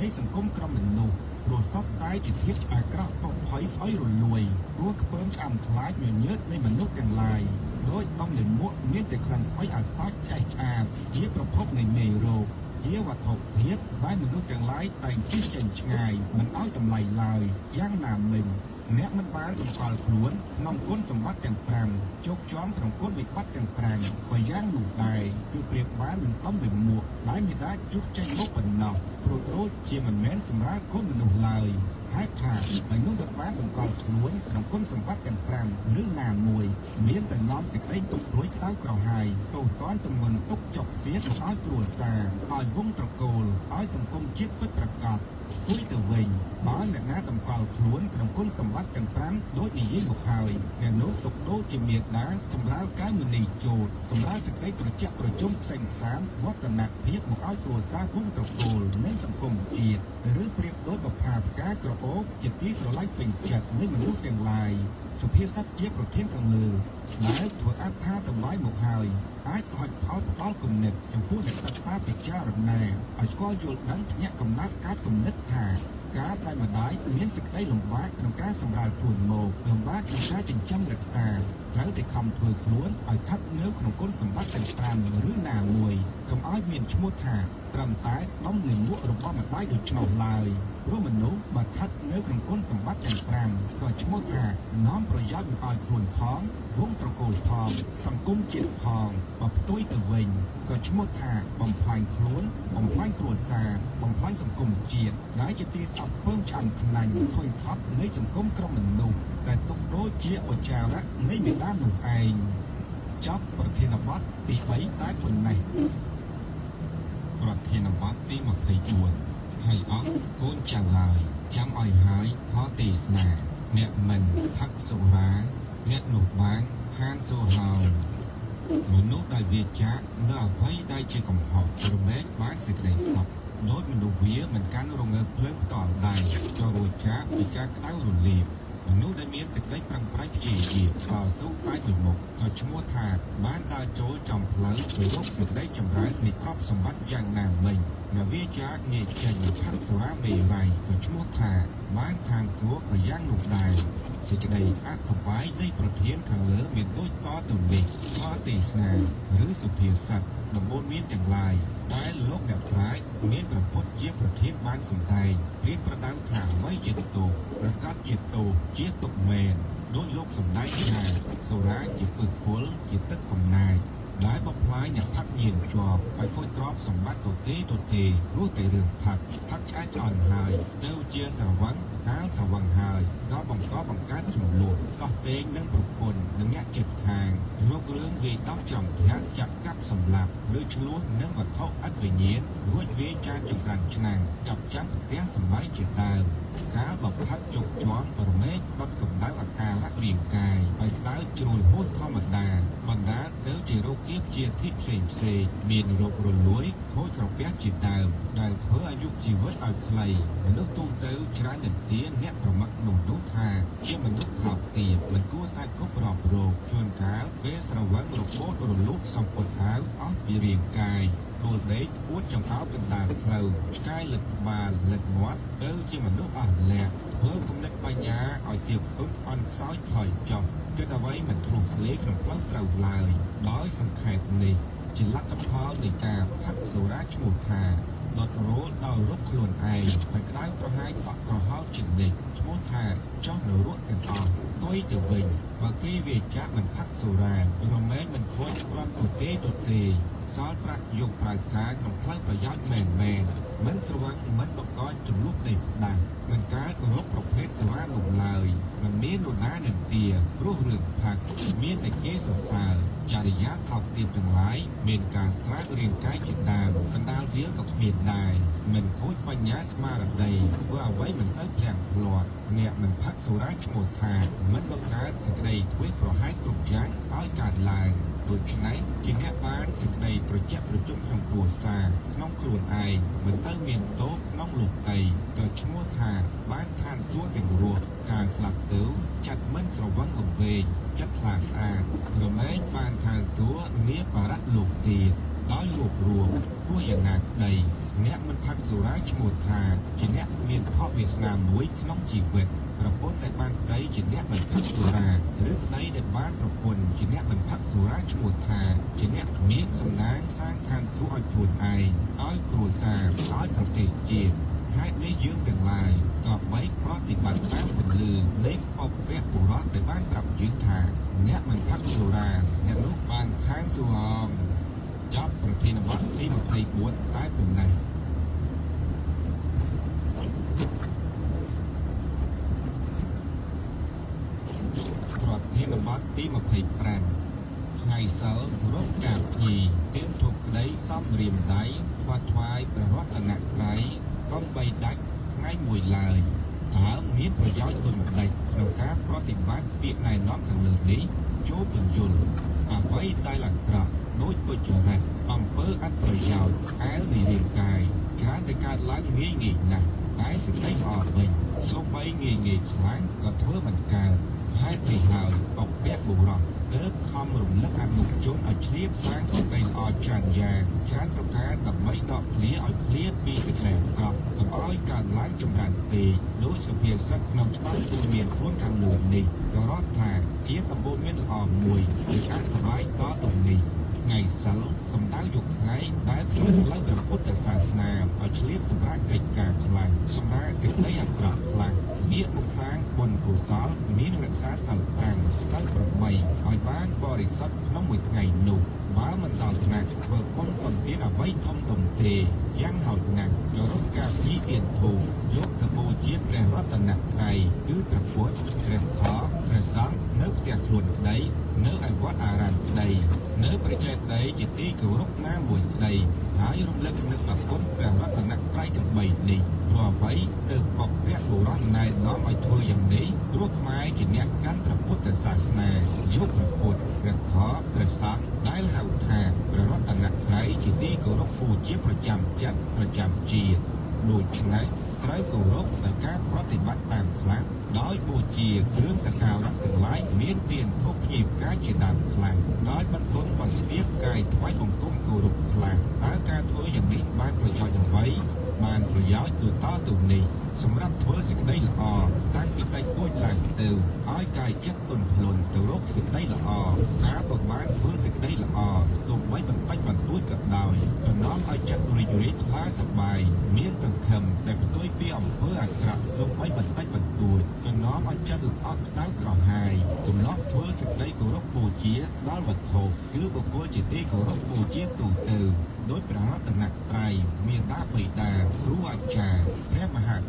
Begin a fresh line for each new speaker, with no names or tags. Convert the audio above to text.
នៃសង្គមក្រមមនុស្សរសត់តែជាធាតុអាក្រក់បំផុយស្អុយរលួយព្រោះខ្ពើមឆ្អាំខ្លាចញញើតនៃមនុស្សទាំងឡាយដោយដំលាមកមានតែក្លិនស្អុយអាសោចឆ្អេះឆ្អាបជាប្រភពនៃមេរោគជាវត្ថុធាតុដែលមនុស្សទាំងឡាយតែងជិះចេញឆ្ងាយមិនឲ្យតម្លៃឡើយយ៉ាងណាមិញអ្នកមិនបានតម្កល់ខ្លួនក្នុងគុណសម្បត្តិទាំង5ជោគជាំក្នុងគុណវិបត្តិទាំង5ក៏យ៉ាងនោះដែរគឺប្រៀបបាននឹងតំលាមកដែលមិនដាច់ជុះចេញមកប៉ុណ្ណោះព្រោះដូចជាមិនមែនសម្រាប់គុណមនុស្សឡើយហេតុថាមនុស្សមិនបានតម្កល់ខ្លួនក្នុងគុណសម្បត្តិទាំង5ឬណាមួយមានតែនាំសេចក្តីទុក្ខព្រួយក្តៅក្រហាយទោសទណ្ឌទម្ងន់ទុកចុកសៀតមកឲ្យគ្រួសារឲ្យវង្សត្រកូលឲ្យសង្គមជាតិពិតប្រាកដគួយទៅវិញបើអ្នកណាតម្កល់ខ្លួនក្នុងគុណសម្បត្តិទាំង5ដូចនិយាយមកហើយអ្នកនោះទុកដូចជាមេដាសម្រាប់កែមនីជោតសម្រាប់សេចក្តីត្រជាក់ត្រជុំខ្សែងខ្សាមវឌ្ឍនភាពមកឲ្យគ្រួសារវង្សត្រកូលនិងសង្គមជាតិឬប្រៀបដូចបផាផ្កាក្រអូបជាទីស្រឡាញ់ពេញចិត្តនៃមនុស្សទាំងឡាយសុភាសិតជាប្រធានខាងលើដែលធ្វើអត្ថាធិប្បាយមកហើយអាចហុចផោតផ្ដល់គំនិតចំពោះអ្នកសិក្សាពិចារណាឲ្យស្គាល់យល់ដឹងភ្ញាក់កំណត់កើតគំនិតថាការដែលម្ដាយមានសេចក្តីលំបាកក្នុងការសម្រាលខ្លួនមកលំបាកក្នុងការចិញ្ចឹមរក្សាត្រូវតែខំធ្វើខ្លួនឲ្យស្ថិតនៅក្នុងគុណសម្បត្តិទាំង5ឬណាមួយកុំឲ្យមានឈ្មោះថាត្រឹមតែដំលាមករបស់ម្ដាយដូច្នោះឡើយព្រោះមនុស្សបើស្ថិតនៅក្នុងគុណសម្បត្តិទាំង5ក៏ឈ្មោះថានាំប្រយោជន៍មកឲ្យខ្លួនផងវង្សត្រកូលផងសង្គមជាតិផងបើផ្ទុយទៅវិញក៏ឈ្មោះថាបំផ្លាញខ្លួនបំផ្លាញគ្រួសារបំផ្លាញសង្គមជាតិដែលជាទីស្អប់ពើងឆ្អាំខ្លាញ់ធុញថប់នៃសង្គមក្រុមមនុស្សដែលទុកដូចជាឧច្ចារៈនៃមេដានោះឯងចប់ប្រធានបទទី3តែប៉ុណ្ណេះប្រធានបទទី24ហើយអស់កូនចៅឡើយចាំឲ្យហើយខទេសនាអ្នកមិនផឹកសុរាអ្នកនោះបានហានសូរហើយមនុស្សដែលវាចាកនៅអ្វីដែលជាកំហុសរមែងបានសេចក្តីសុខដោយមនុស្សវាមិនកាន់រងើកភ្លើងផ្ទាល់ដៃក៏រួចចាកពីការក្តៅរលាកមនុស្សដែលមានសេចក្តីប្រឹងប្រែងព្យាយាមតស៊ូតែមួយមុខក៏ឈ្មោះថាបានដើរចូលចំផ្លូវទៅរកសេចក្តីចម្រើននៃទ្រព្យសម្បត្តិយ៉ាងណាមិញអ្នកវាចាកងាយចេញផឹកសុរាមេរ័យក៏ឈ្មោះថាបានឋានសួគ៌ក៏យ៉ាងនោះដែរសេចក្តីអត្ថប្បាយនៃប្រធានខាងលើមានដូចតទៅនេះខទេសនាឬសុភាសិតដំបូន្មានទាំងឡាយដែលលោកអ្នកប្រាជ្ញមានប្រពុតជាប្រធានបានសម្ដែងព្រៀនប្រដៅថាអ្វីជាទោសប្រកាសជាទោសជាទុកមែនដោយលោកសម្ដែងថាសូរាជាពឹសពលជាទឹកកំណាចដែលបំផ្លាញអ្នកផឹកញៀនជាប់ឲ្យខូចទ្រព្យសម្បត្តិទៅទេព្រោះតែរឿងផឹកឆ្អែតឆ្អន់ហើយទៅជាស្រវឹងកាលស្រវឹងហើយក៏បង្កបង្កើតចំនួនដោះពេងនឹងប្រពន្ធនិងអ្នកជិតខាងរករឿងវាយដំចំធាក់ចាក់កាប់សម្លាប់ឬឆ្លោះនឹងវត្ថុអត់វិញ្ញាណរួចវាយចានចង្ក្រានឆ្នាំងចាប់ចាំផ្ទះសម្បែងជាដើមការបំផាត់ជោគជាំប្រមេកដុតកម្ដៅអាការៈរាងកាយឲ្យក្តៅជ្រុលហួសធម្មតាបណ្ដាលទៅជារោគគាបជាធិផ្សេងមានរោគរលួយខូចក្រពះជាដើមដែលធ្វើអាយុជីវិតឲ្យខ្លីមនុស្សទូទៅច្រើននិទានអ្នកប្រមាថនោះថាជាមនុស្សថោកទាបមិនគួរសាច់គប់រាប់រោគជួនកាលពេលស្រវឹងរបូតរលូកសម្ពុតអាវអស់ពីរាងកាយដួលដេកពួតចង្អោបកណ្ដាលផ្លូវឆ្កែលឹកក្បាលលឹកមាត់ទៅជាមនុស្សអស់លះធ្វើគំនិតបញ្ញាឲ្យទៀបទុនអន់ខ្សោយថយចុះគិតអ្វីមិនធ្លុះធ្លាយក្នុងផ្លូវត្រូវឡើយដោយសង្ខេបនេះជាលទ្ធផលនៃការផឹកសូរាឈ្មោះថាដុតរោដល់រកខ្លួនឯងតែក្តៅក្រហាយបក់ក្រហោជានិច្ចឈ្មោះថាចោះនៅរត់ទាំងអស់ទុយទៅវិញបើគេវាចាក់មិនផឹកសូរារមែងមិនខូចប្រាប់ទៅទេសល់ប្រាក់យកប្រើការក្នុងផ្លូវប្រយោជន៍មែនមិនស្រវឹងមិនបង្កចំនួនដេកដាស់មិនកើតរោគប្រភេទសូរានោះឡើយមិនមាននរណានិន្ទាព្រោះរឿងផឹកមានតែគេសរសើរចរិយាថោកទាបទាំងឡាយមានការស្រាករាងកាយជាដើមកណ្ដាលវាក៏គ្មានដែរមិនខូចបញ្ញាស្មារតីព្រោះអ្វីមិនសូវភ្លាំងភ្លាត់អ្នកមិនផឹកសូរាឈ្មោះថាមិនបង្កើតសេចក្តីធ្វេសប្រហែសគ្រប់យ៉ាងឲ្យកើតឡើងដូច្នេះជាអ្នកបានសេចក្តីត្រជាក់ត្រជុំក្នុងគ្រួសារក្នុងខ្លួនឯងមិនសូវមានទោសក្នុងលោកីក៏ឈ្មោះថាបានឋានសួគ៌ទាំងរស់ការស្លាប់ទៅចាត់មិនស្រវឹងរវែងចិត្តថ្លាស្អាតរមែងបានឋានសួគ៌នាបរៈលោកទៀតដោយរួបរួម ទោះយ៉ាងណាក្តីអ្នកមិនផឹកសុរាឈ្មោះថាជាអ្នកមានផលវាសនាមួយក្នុងជីវិតប្រពន្ធដែលបានប្តីជាអ្នកមិនផឹកសុរាឬប្តីដែលបានប្រពន្ធជាអ្នកមិនផឹកសុរាឈ្មោះថាជាអ្នកមានសំណាងសាងឋានសួគ៌ឲ្យខ្លួនឯងឲ្យគ្រួសារឲ្យប្រទេសជាតិហេតុនេះយើងទាំងឡាយក៏បីប្រតិបត្តិតាមពន្លឺនៃអបពៈបុរសដែលបានប្រាប់យើងថាអ្នកមិនផឹកសុរាអ្នកនោះបានខាងសុហងចប់ប្រធានបទទី24តែប៉ុណ្ណេះប្រធានបទទី25ថ្ងៃសិលរកកាបភ្ញីទៀនធប់ក្តីសំរៀមដៃថ្វាយព្រះរតនត្រ័យកុំបីដាច់ថ្ងៃមួយឡើយតើមានប្រយោជន៍ដូចម្តេចក្នុងការប្រតិបត្តិពាក្យណែនាំខាងលើនេះចូលពន្យល់អ្វីដែលអាក្រក់ដូចកុចរិតអំពើអត់ប្រយោជន៍អែលនៃរាងកាយច្រើនតែកើតឡើងងាយណាស់តែសេចក្តីល្អវិញសូម្បីងាយខ្លាំងក៏ធ្វើមិនកើតហេតុនេះហើយអពៈបុរសទើបខំរំលឹកអនុជនឲ្យឆ្លៀតសាងសេចក្តីល្អច្រើនយ៉ាងច្រើនប្រការដើម្បីដកឃ្លាឲ្យឃ្លាតពីសេចក្តីអាក្រក់កុំឲ្យកើតឡើងចម្រើនពេកដោយសុភាសិតក្នុងច្បាប់ទូលមានខ្លួនខាងលើនេះក៏រាប់ថាជាដំបូន្មានល្អមួយដែលអธิบายដល់ទំនេះថ្ងៃសិលសំដៅយកថ្ងៃដែលក្នុងផ្លូវព្រះពុទ្ធសាសនាឲ្យឆ្លៀតសម្រាប់កិច្ចការខ្លាំងសម្រាប់សេចក្តីអាក្រក់ខ្លាំងងាកមកសាងបុណ្យកុសលមានរក្សាសិល5សិល8ឲ្យបានបរិសុទ្ធក្នុងមួយថ្ងៃនោះបើមិនដល់ថ្នាក់ធ្វើបុណ្យសំទានអ្វីធំទេយ៉ាងហោចណាស់ក៏រកការពីទៀនធូបយកទៅបូជាព្រះរតនត្រ័យគឺព្រះពុទ្ធព្រះធម៌ព្រះសង្ឃនៅផ្ទះខ្លួនក្តីនៅឯវត្តអារាមក្តីនៅប្រជេស្តីជាទីគោរពណាមួយក្តីហើយរំលឹកនឹកដល់គុណព្រះរតនត្រ័យទាំង3នេះព្រោះអ្វីទើបបព្វបុរសណែនាំឲ្យធ្វើយ៉ាងនេះព្រោះខ្មែរជាអ្នកកាន់ព្រះពុទ្ធសាសនាយកព្រះពុទ្ធព្រះធម៌ព្រះសង្ឃដែលហៅថាព្រះរតនត្រ័យជាទីគោរពបូជាប្រចាំចិត្តប្រចាំជាតិដូច្នេះត្រូវគោរពដោយការប្រតិបត្តិតាមខ្លះដោយបូជាគ្រឿងសក្ការៈទាំងឡាយមានទៀនធូបភ្ញីផ្កាជាដើមខ្លះដោយបន្ទន់បន្ទាបកាយថ្វាយបង្គំគោរពខ្លះតើការធ្វើយ៉ាងនេះបានប្រយោជន៍អ្វីបានប្រយោជន៍ដូចតទៅនេះសម្រាប់ធ្វើសេចក្តីល្អតាំងពីតិចតួចឡើងទៅឲ្យកាយចិត្តទន់ភ្លន់ទៅរកសេចក្តីល្អការប្រមាណធ្វើសេចក្តីល្អសូម្បីបន្តិចបន្តួចក៏ដោយក៏នាំឲ្យចិត្តរីករាយថ្លាសប្បាយមានសង្ឃឹមតែផ្ទុយពីអំពើអាក្រក់សូម្បីបន្តិចបន្តួចក៏នាំឲ្យចិត្តល្អក់ក្តៅក្រហាយទម្លាប់ធ្វើសេចក្តីគោរពបូជាដល់វត្ថុគឺបុគ្គលជាទីគោរពបូជាទូទៅដោយព្រះរតនត្រ័យមាតាបិតាគ្រូអាចារ្យព្រះមហាក្